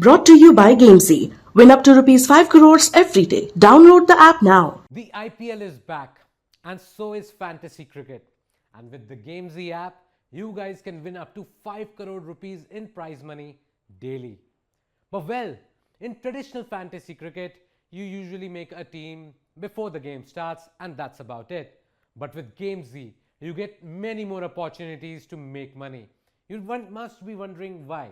Brought to you by Gamezy. Win up to rupees 5 crores every day. Download the app now. The IPL is back, and so is fantasy cricket. And with the Gamezy app, you guys can win up to 5 crore rupees in prize money daily. But well, in traditional fantasy cricket, you usually make a team before the game starts, and that's about it. But with Gamezy, you get many more opportunities to make money. You must be wondering why.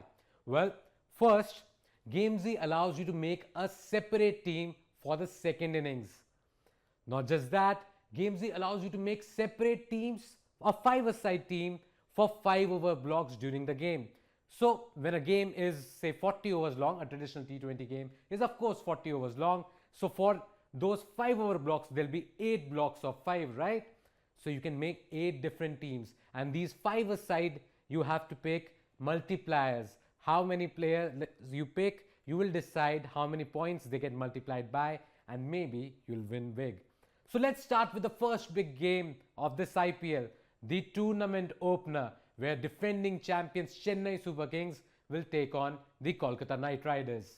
Well, first, Gamezy allows you to make a separate team for the second innings. Not just that, Gamezy allows you to make separate teams, a 5-a-side team for 5-over blocks during the game. So when a game is say 40 overs long, a traditional T20 game is of course 40 overs long. So for those 5-over blocks, there'll be 8 blocks of 5, right? So you can make 8 different teams, and these 5-a-side you have to pick multipliers. How many players you pick, you will decide how many points they get multiplied by, and maybe you'll win big. So let's start with the first big game of this IPL, the tournament opener, where defending champions Chennai Super Kings will take on the Kolkata Knight Riders.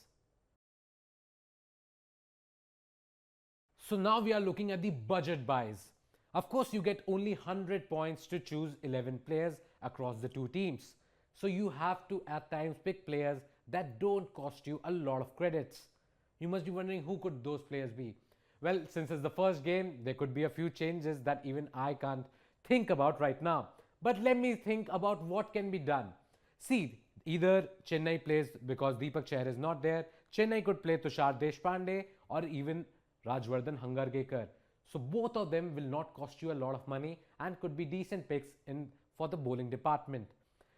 So now we are looking at the budget buys. Of course, you get only 100 points to choose 11 players across the two teams. So you have to at times pick players that don't cost you a lot of credits. You must be wondering who could those players be. Well, since it's the first game, there could be a few changes that even I can't think about right now. But let me think about what can be done. See, either Chennai plays because Deepak Chahar is not there. Chennai could play Tushar Deshpande or even Rajvardhan Hangargekar. So both of them will not cost you a lot of money and could be decent picks for the bowling department.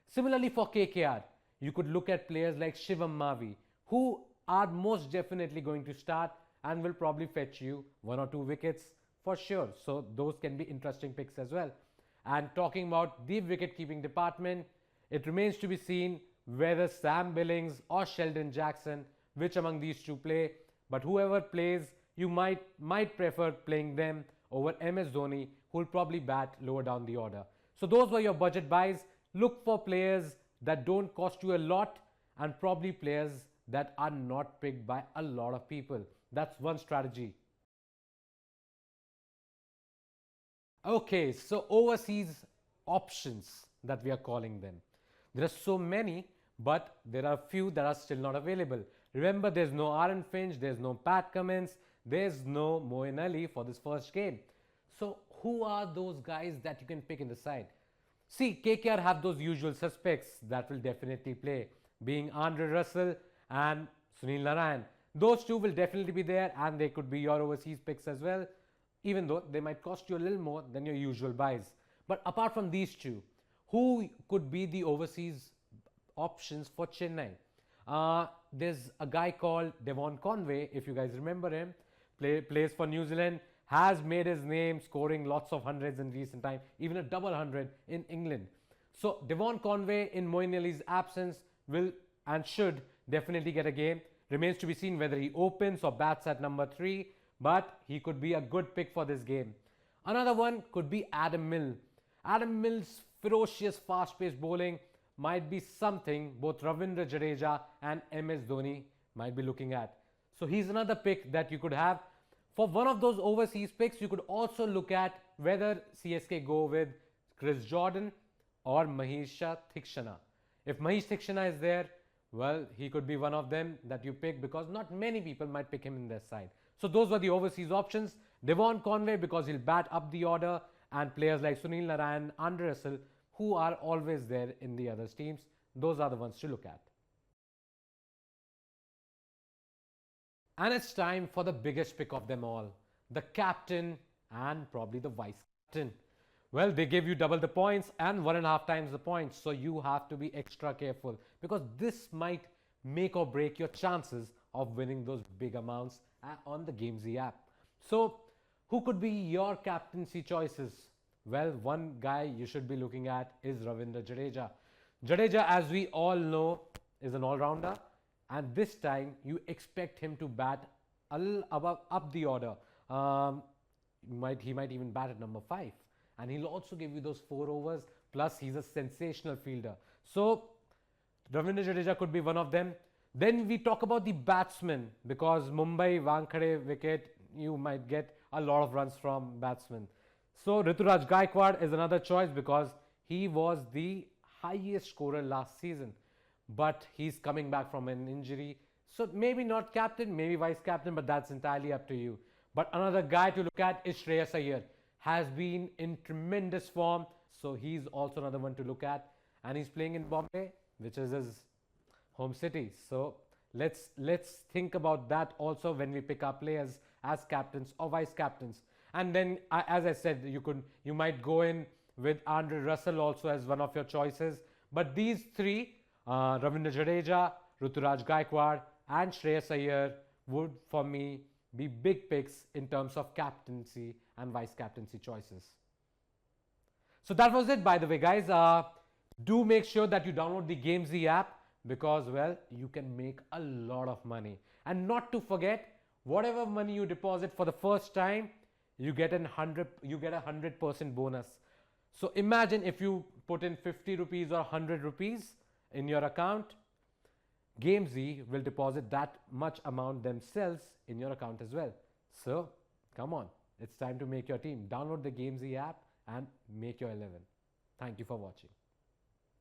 Similarly for KKR, you could look at players like Shivam Mavi, who are most definitely going to start and will probably fetch you 1 or 2 wickets for sure. So those can be interesting picks as well. And talking about the wicket-keeping department, it remains to be seen whether Sam Billings or Sheldon Jackson, which among these two play. But whoever plays, you might prefer playing them over MS Dhoni, who will probably bat lower down the order. So those were your budget buys. Look for players that don't cost you a lot, and probably players that are not picked by a lot of people. That's one strategy. Okay, so overseas options that we are calling them. There are so many, but there are a few that are still not available. Remember, there's no Aaron Finch, there's no Pat Cummins, there's no Moeen Ali for this first game. So who are those guys that you can pick in the side? See, KKR have those usual suspects that will definitely play, being Andre Russell and Sunil Narayan. Those two will definitely be there, and they could be your overseas picks as well, even though they might cost you a little more than your usual buys. But apart from these two, who could be the overseas options for Chennai? There's a guy called Devon Conway, if you guys remember him, plays for New Zealand, has made his name scoring lots of hundreds in recent time, even a double hundred in England. So Devon Conway, in Moeen Ali's absence, will and should definitely get a game. Remains to be seen whether he opens or bats at number 3, but he could be a good pick for this game. Another one could be Adam Milne. Adam Milne's ferocious fast-paced bowling might be something both Ravindra Jadeja and MS Dhoni might be looking at. So he's another pick that you could have. For one of those overseas picks, you could also look at whether CSK go with Chris Jordan or Mahisha Thikshana. If Mahish Thikshana is there, well, he could be one of them that you pick, because not many people might pick him in their side. So those were the overseas options. Devon Conway, because he'll bat up the order, and players like Sunil Narayan, Andre Russell, who are always there in the other teams. Those are the ones to look at. And it's time for the biggest pick of them all, the captain and probably the vice captain. Well, they give you double the points and 1.5 times the points. So you have to be extra careful, because this might make or break your chances of winning those big amounts on the Gamezy app. So who could be your captaincy choices? Well, one guy you should be looking at is Ravindra Jadeja. Jadeja, as we all know, is an all-rounder, and this time you expect him to bat a little above up the order. He might even bat at number 5, and he'll also give you those 4 overs, plus he's a sensational fielder. So Ravindra Jadeja could be one of them. Then we talk about the batsmen, because Mumbai Wankhede wicket, you might get a lot of runs from batsmen. So Rituraj Gaikwad is another choice because he was the highest scorer last season, but he's coming back from an injury. So maybe not captain, maybe vice captain, but that's entirely up to you. But another guy to look at is Shreyas Iyer. Has been in tremendous form, so he's also another one to look at. And he's playing in Bombay, which is his home city. So let's think about that also when we pick our players as captains or vice captains. And then, as I said, you might go in with Andre Russell also as one of your choices. But these three, Ravindra Jadeja, Ruturaj Gaikwad, and Shreyas Iyer, would for me be big picks in terms of captaincy and vice captaincy choices. So that was it, by the way, guys. Do make sure that you download the Gamezy app, because, well, you can make a lot of money. And not to forget, whatever money you deposit for the first time, you get a 100% bonus. So imagine if you put in 50 rupees or 100 rupees in your account, Gamezy will deposit that much amount themselves in your account as well. So come on, it's time to make your team. Download the Gamezy app and make your 11. Thank you for watching.